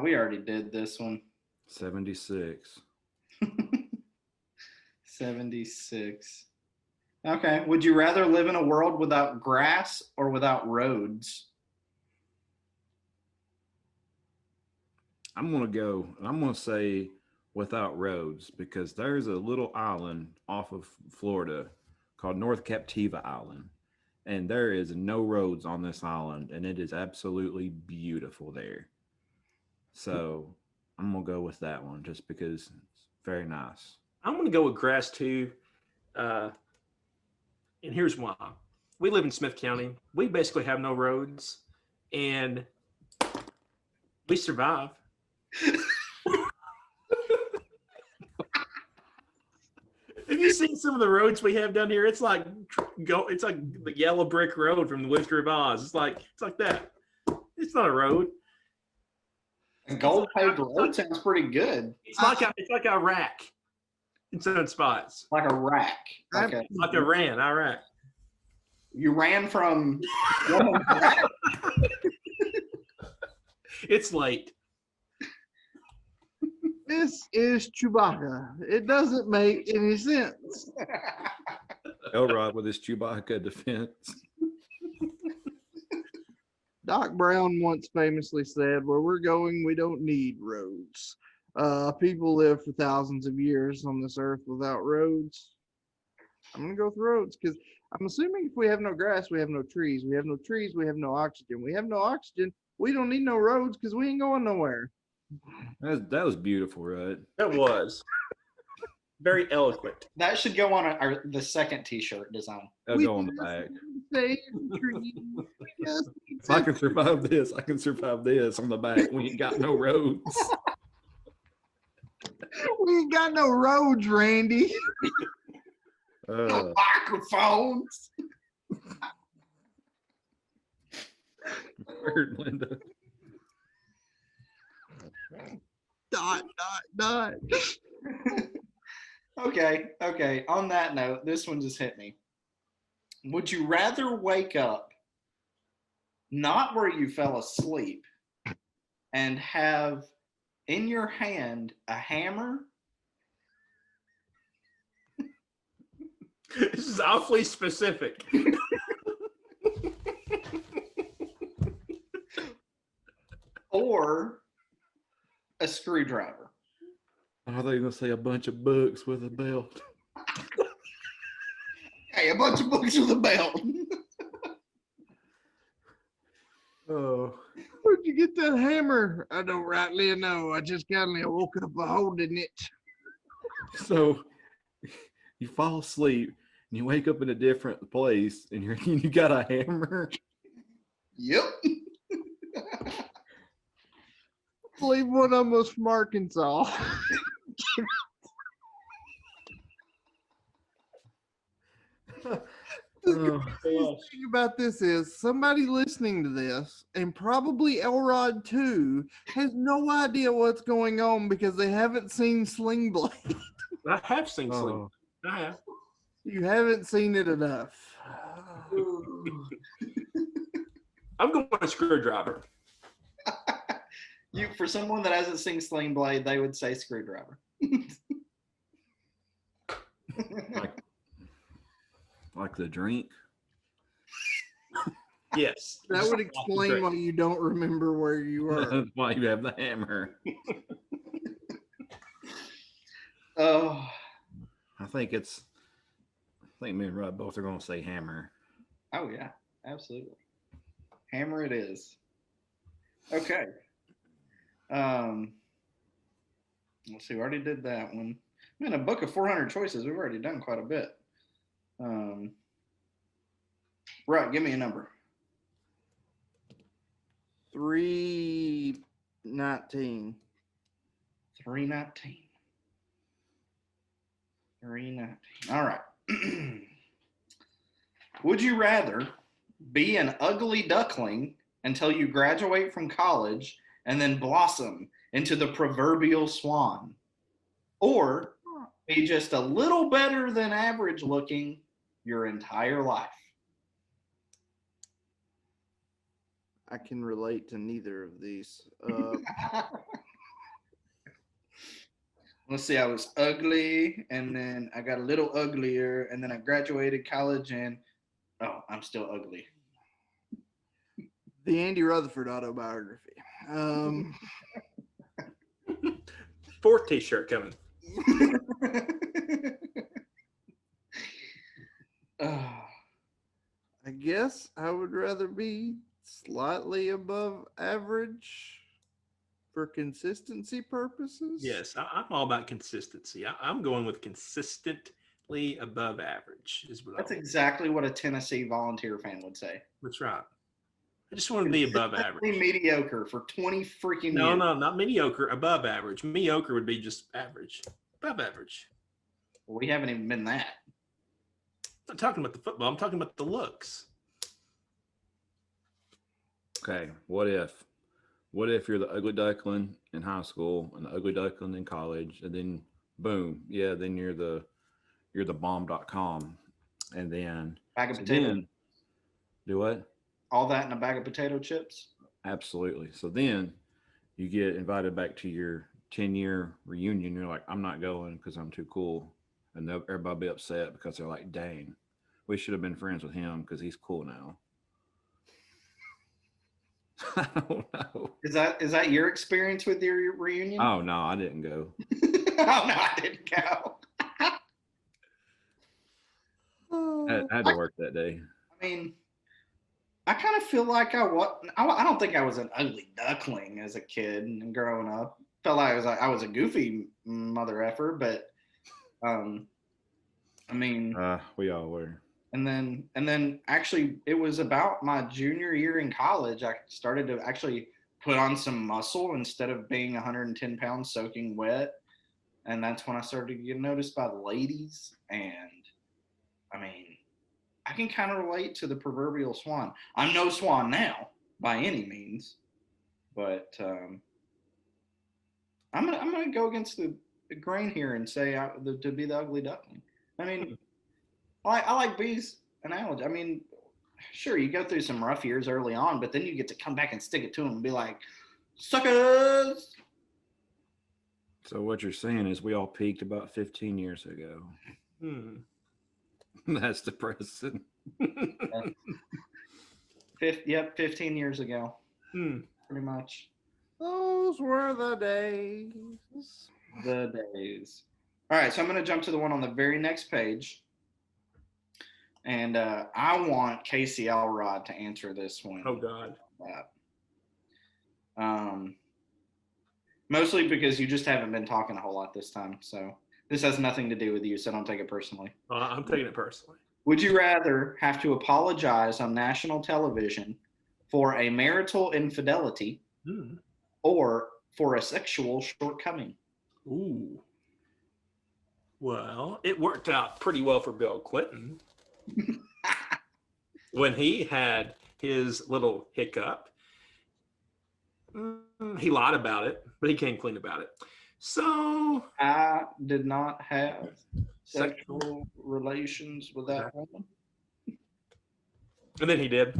We already did this one. 76. 76. Okay. Would you rather live in a world without grass or without roads? I'm gonna say without roads because there's a little island off of Florida called North Captiva Island, and there is no roads on this island, and it is absolutely beautiful there. So I'm gonna go with that one just because it's very nice. I'm going to go with grass too. And here's why. We live in Smith County. We basically have no roads, and we survive. Have you seen some of the roads we have down here? It's like the yellow brick road from the Wizard of Oz. It's like that. It's not a road. A gold paved road sounds pretty good. It's like Iraq in some spots. Like a rack. Like Iraq. You ran from It's late. This is Chewbacca. It doesn't make any sense. Elrod with his Chewbacca defense. Doc Brown once famously said, "Where we're going, we don't need roads." People live for thousands of years on this earth without roads. I'm going to go with roads because I'm assuming if we have no grass, we have no trees. We have no trees, we have no oxygen. We have no oxygen, we don't need no roads because we ain't going nowhere. That was beautiful, right? That was very eloquent. that should go on the second T-shirt design. That'll We go on the just back. save trees. We just need If I to- can survive this, I can survive this on the back. We ain't got no roads. We ain't got no roads, Randy. Microphones. Word, Linda. Dot. Okay. On that note, this one just hit me. Would you rather wake up not where you fell asleep and have in your hand a hammer? This is awfully specific. Or a screwdriver? I thought you were gonna say a bunch of books with a belt. Hey, a bunch of books with a belt. Oh, Where'd you get that hammer? I don't rightly know. I just kind of woke up holding it. so you fall asleep and you wake up in a different place and you got a hammer. Yep. Leave one of us from Arkansas. The craziest thing about this is somebody listening to this, and probably Elrod too, has no idea what's going on because they haven't seen Sling Blade. I have seen Oh. sleep. I have. You haven't seen it enough. I'm going with a screwdriver. For someone that hasn't seen Sling Blade, they would say screwdriver. Like the drink. Yes. That would explain why you don't remember where you were. That's why you have the hammer. Oh, I think me and Rod both are gonna say hammer. oh yeah, absolutely. Hammer it is. Okay. Let's see. We already did that one. Man, a book of 400 choices. We've already done quite a bit. Right. Give me a number. 319. 319. 319. All right. Would you rather be an ugly duckling until you graduate from college and then blossom into the proverbial swan, or be just a little better than average looking your entire life? I can relate to neither of these. Let's see, I was ugly, and then I got a little uglier, and then I graduated college, and I'm still ugly. The Andy Rutherford autobiography. Fourth T-shirt coming. I guess I would rather be slightly above average for consistency purposes. Yes, I'm all about consistency. I'm going with consistent slightly above average is what That's I exactly what a Tennessee Volunteer fan would say. That's right. I just want to be above Consistently average. mediocre for 20 freaking No, years. no, not mediocre. Above average. Mediocre would be just average. Above average. We haven't even been that. I'm not talking about the football. I'm talking about the looks. Okay, what if you're the ugly duckling in high school and the ugly duckling in college, and then boom, yeah, then you're the bomb.com, and then Bag of so potatoes. then do what? All that in a bag of potato chips. Absolutely. So then you get invited back to your 10-year reunion. You're like, I'm not going because I'm too cool, and everybody be upset because they're like, dang, we should have been friends with him because he's cool now. I don't know. Is that your experience with your reunion? Oh no, I didn't go. Oh no, I didn't go. I had to work that day. I mean, I kind of feel like I don't think I was an ugly duckling as a kid and growing up. Felt like I was a goofy mother effer, but I mean, We all were. and then actually it was about my junior year in college. I started to actually put on some muscle instead of being 110 pounds soaking wet. And that's when I started to get noticed by the ladies. And I mean, I can kind of relate to the proverbial swan. I'm no swan now by any means, but I'm gonna go against the grain here and say to be the ugly duckling. I mean, I like B's analogy. I mean, sure, you go through some rough years early on, but then you get to come back and stick it to them and be like, suckers. So what you're saying is we all peaked about 15 years ago. That's depressing. Yep, 15 years ago. Pretty much. Those were the days. The days. All right, so I'm going to jump to the one on the very next page. And I want Casey Elrod to answer this one. Oh, God. Mostly because you just haven't been talking a whole lot this time. So this has nothing to do with you, so don't take it personally. I'm taking it personally. Would you rather have to apologize on national television for a marital infidelity or for a sexual shortcoming? Ooh. Well, it worked out pretty well for Bill Clinton. When he had his little hiccup, he lied about it, but he came clean about it. So I did not have sexual relations with that woman. And then he did.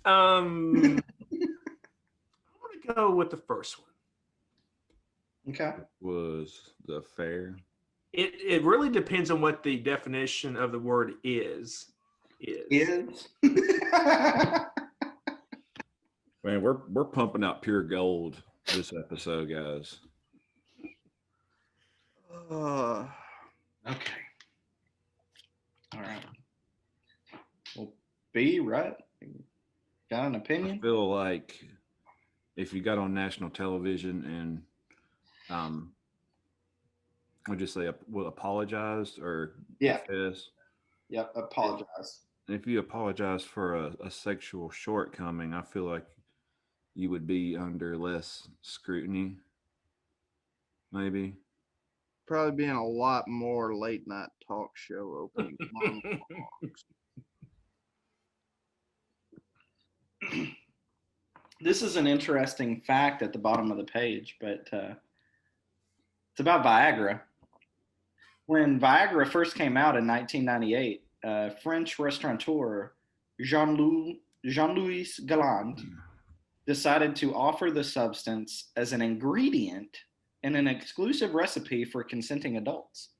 I'm going to go with the first one. Okay. Was the affair? It really depends on what the definition of the word is. Man, we're pumping out pure gold this episode, guys. Okay. All right. Well, B, right? Got an I opinion? feel like if you got on national television and would you say apologized or confess? Yep, apologize. And if you apologize for a sexual shortcoming, I feel like you would be under less scrutiny. Maybe. Probably being a lot more late night talk show opening monologues. This is an interesting fact at the bottom of the page, but it's about Viagra. When Viagra first came out in 1998, French restaurateur Jean-Louis Galland decided to offer the substance as an ingredient in an exclusive recipe for consenting adults.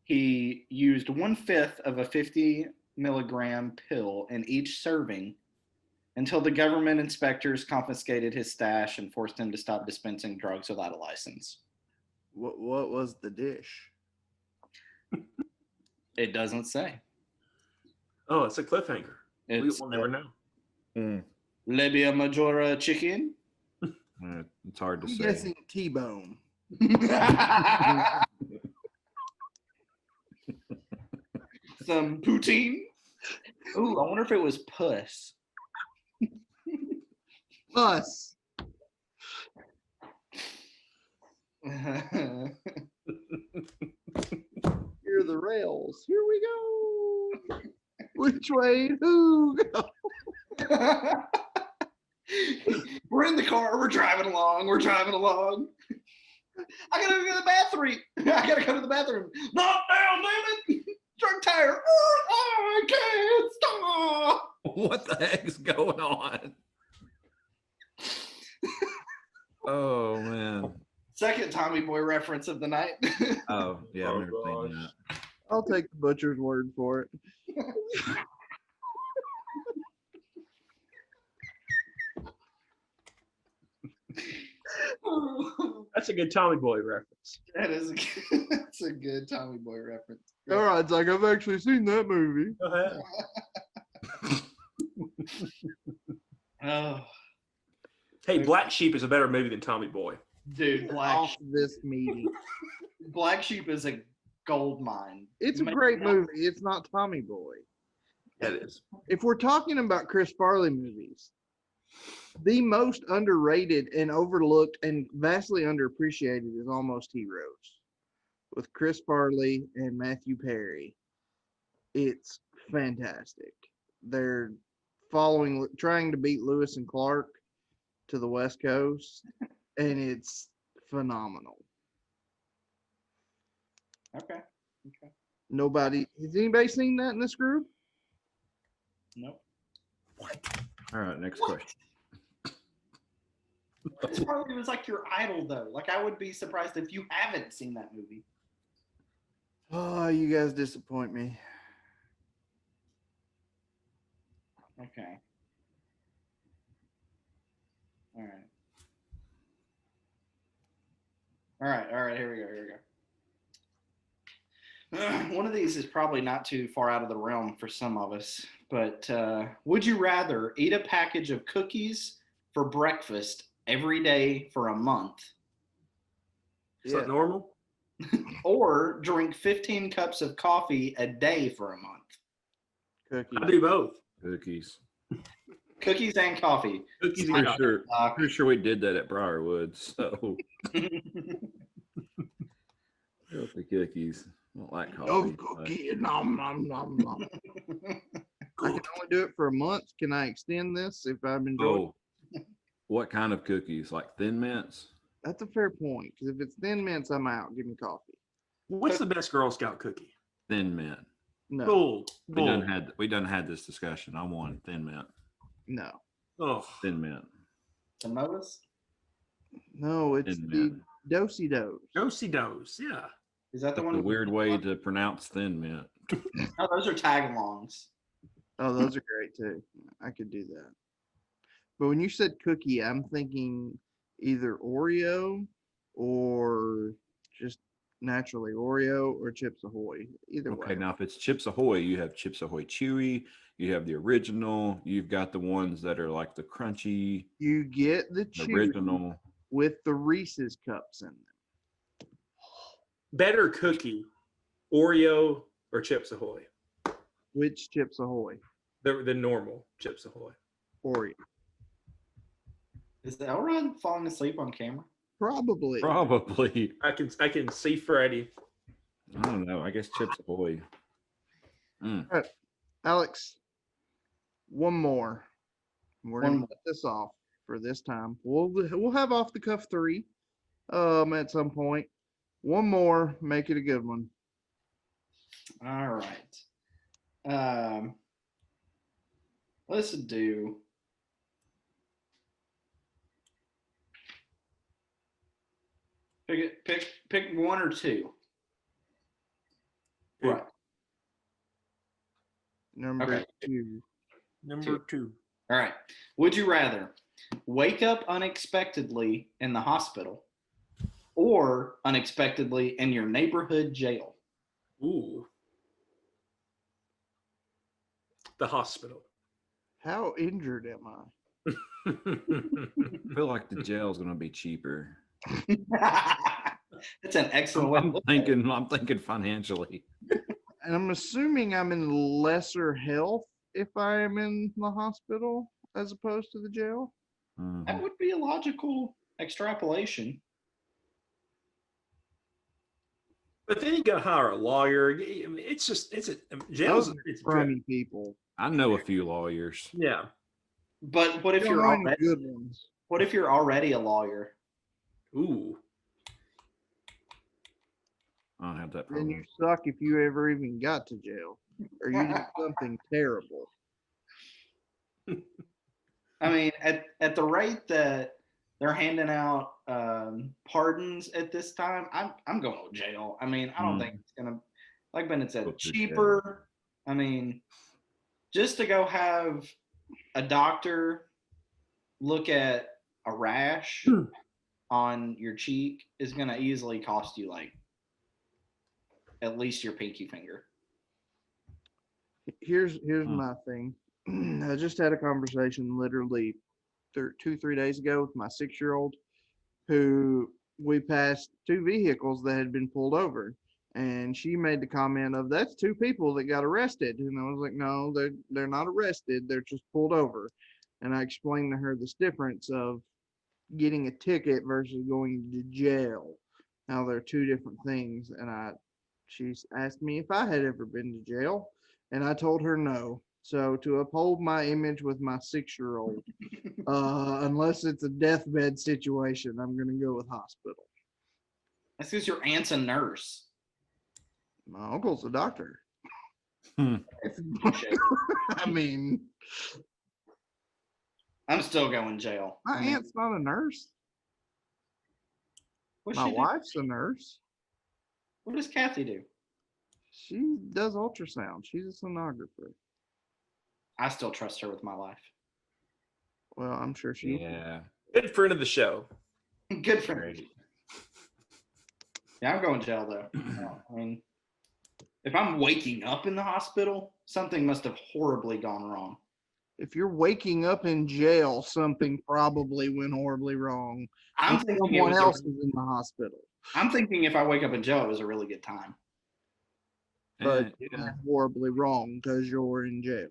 He used 1/5 of a 50 milligram pill in each serving until the government inspectors confiscated his stash and forced him to stop dispensing drugs without a license. What was the dish? It doesn't say. Oh, it's a cliffhanger. It's We'll never know. labia majora chicken. It's hard to I'm say. guessing T-bone. some poutine. Ooh, I wonder if it was puss. Us. We're Here are the rails. Here we go. Which way to go? in the car. We're driving along. I gotta go to the bathroom. I gotta go to the bathroom. Knock down, damn it! Truck tire. Oh, I can't stop. What the heck's going on? Oh man. Second Tommy Boy reference of the night. Oh yeah, I've Oh, never seen gosh. that. I'll take the butcher's word for it. That's a good Tommy Boy reference. That's a good Tommy Boy reference. All right, it's like I've actually seen that movie. Go ahead. Oh, Hey, Black Sheep is a better movie than Tommy Boy. dude, Off this meeting. Black Sheep is a gold mine. It's a great movie. It's not Tommy Boy. That is. If we're talking about Chris Farley movies, the most underrated and overlooked and vastly underappreciated is Almost Heroes with Chris Farley and Matthew Perry. It's fantastic. They're trying to beat Lewis and Clark to the West Coast, and it's phenomenal. Okay. Has anybody seen that in this group? Nope. All right, next question. Chris Farley was like your idol, though. Like, I would be surprised if you haven't seen that movie. Oh, you guys disappoint me. Okay. All right. Here we go. One of these is probably not too far out of the realm for some of us, but would you rather eat a package of cookies for breakfast every day for a month, Is that normal? or drink 15 cups of coffee a day for a month? Cookie. I do both. Cookies. Cookies and coffee. Cookies and Pretty coffee. sure, pretty sure we did that at Briarwood. So the cookies. I don't like coffee. Oh, but- cookie. Nom, nom, nom, nom. I can only do it for a month. Can I extend this if I've been doing? Oh, what kind of cookies? Like Thin Mints? That's a fair point. Because if it's Thin Mints, I'm out. Give me coffee. What's the best Girl Scout cookie? Thin Mint. No, Bull. We done had this discussion. I want Thin Mint. no, Oh, Thin Mint. Samoas? no. It's Thin the Mint. Dosey Dos. Dosey Dos. Yeah. Is that the That's one? a weird way to pronounce Thin Mint. No, those are tag-alongs. Oh, those are great too. I could do that. But when you said cookie, I'm thinking either Oreo or just naturally Oreo or Chips Ahoy. Either Okay, way. now if it's Chips Ahoy, you have Chips Ahoy Chewy, you have the original, you've got the ones that are like the crunchy, You get the the chew original. with the Reese's cups in them. Better cookie, Oreo or Chips Ahoy? Which Chips Ahoy? The normal Chips Ahoy. Oreo. Is Elrod falling asleep on camera? Probably. Probably. I can see Freddie. I don't know. I guess Chips Ahoy. Alex, one more. We're One gonna more. put this off for this time. We'll have off the cuff 3 at some point. One more, make it a good one. All right. Let's do. Pick one or two. Pick Right. Number Okay. 2. Number 2. All right. Would you rather wake up unexpectedly in the hospital or unexpectedly in your neighborhood jail? Ooh. The hospital. How injured am I? I feel like the jail's gonna be cheaper. That's an excellent way. to I'm look at it. thinking financially. and I'm assuming I'm in lesser health if I am in the hospital as opposed to the jail. Mhm. That would be a logical extrapolation. But then you got to hire a lawyer. I mean, it's jail's. Those are It's crummy people. I know a few lawyers. yeah. But what if Don't you're know any already good ones. what if you're already a lawyer? Ooh. I don't have that Then you problem. suck if you ever even got to jail, or you did something terrible. I mean, at the rate that they're handing out pardons at this time, I'm going to jail. I mean, I don't think it's gonna, like Bennett Go said, to jail. cheaper. I mean, just to go have a doctor look at a rash on your cheek is gonna easily cost you like at least your pinky finger. Here's Hmm. my thing. I just had a conversation literally 2-3 days ago with my 6-year-old, who we passed 2 vehicles that had been pulled over, and she made the comment of, "That's 2 people that got arrested," and I was like, "No, they're not arrested. They're just pulled over." And I explained to her this difference of getting a ticket versus going to jail. Now they're 2 different things, and she's asked me if I had ever been to jail, and I told her no. So to uphold my image with my 6-year-old, unless it's a deathbed situation, I'm gonna go with hospital. That's because your aunt's a nurse. My uncle's a doctor. Hmm. I mean, I'm still going jail. my I mean, aunt's not a nurse. what's My she do? wife's a nurse. What does Kathy do? She does ultrasound. She's a sonographer. I still trust her with my life. Well, I'm sure she. Yeah. Good friend of the show. Good for me. Great. Yeah, I'm going jail though. I mean, if I'm waking up in the hospital, something must have horribly gone wrong. If you're waking up in jail, something probably went horribly wrong. I'm And thinking it someone was else is in the hospital. I'm thinking if I wake up in jail, it was a really good time. But Yeah. it went horribly wrong because you're in jail.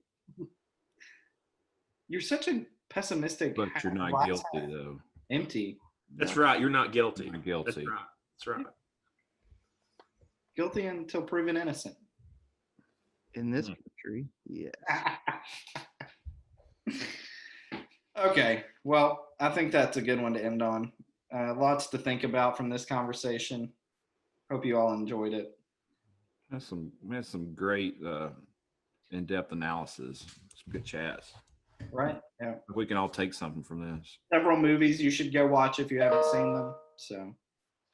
You're such a pessimistic. But you're not glass guilty half though. empty. That's right. You're not guilty. You're not guilty. That's right. That's right. Guilty until proven innocent. In this Hmm. country, yeah. Okay, well, I think that's a good one to end on. Lots to think about from this conversation. Hope you all enjoyed it. We had some great in-depth analysis. Some good chats. Right? Yeah. We can all take something from this. Several movies you should go watch if you haven't seen them. So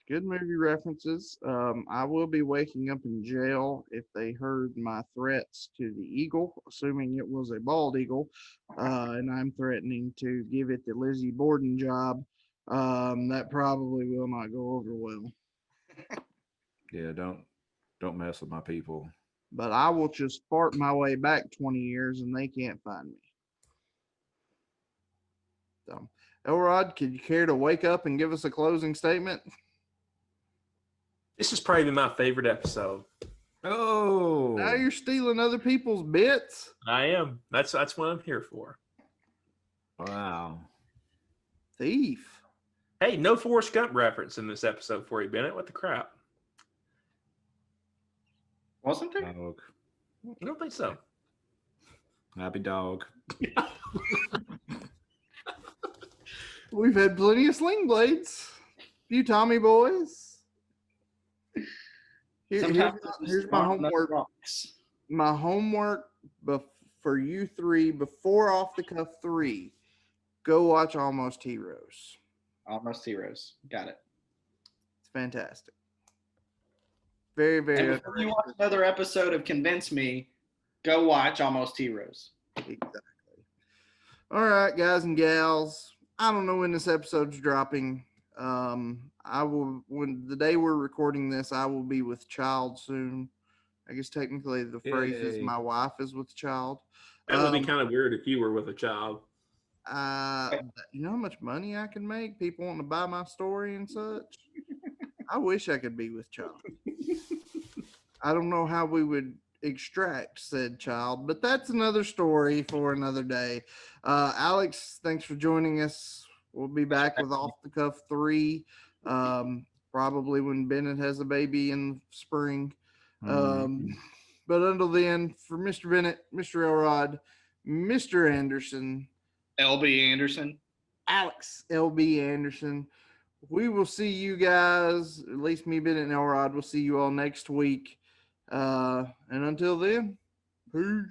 Good movie references. I will be waking up in jail if they heard my threats to the eagle, assuming it was a bald eagle, and I'm threatening to give it the Lizzie Borden job. That probably will not go over well. Yeah, don't mess with my people. But I will just fart my way back 20 years and they can't find me. So, Elrod, could you care to wake up and give us a closing statement? This is probably my favorite episode. Oh, Now you're stealing other people's bits. I am. That's what I'm here for. wow. Thief. Hey, no Forrest Gump reference in this episode for you, Bennett. What the crap? wasn't there? Dog. I don't think so. Happy dog. We've had plenty of sling blades. You Tommy boys. Sometimes it's Here's just my not enough homework. rocks. My homework for you 3 before off the cuff 3. Go watch Almost Heroes. Almost Heroes. Got it. It's fantastic. Very, very. And before you watch another episode of Convince Me, go watch Almost Heroes. Exactly. All right, guys and gals. I don't know when this episode's dropping. I will, when the day we're recording this, I will be with child soon. I guess technically the phrase is Yay. my wife is with child. That would be kind of weird if you were with a child. You know how much money I can make? People wanting to buy my story and such. I wish I could be with child. I don't know how we would extract said child, but that's another story for another day. Alex, thanks for joining us. We'll be back with Off the Cuff 3, probably when Bennett has a baby in the spring. But until then, for Mr. Bennett, Mr. Elrod, Mr. Anderson, LB Anderson, Alex LB Anderson, we will see you guys, at least me, Bennett, and Elrod, we'll see you all next week. And until then, peace.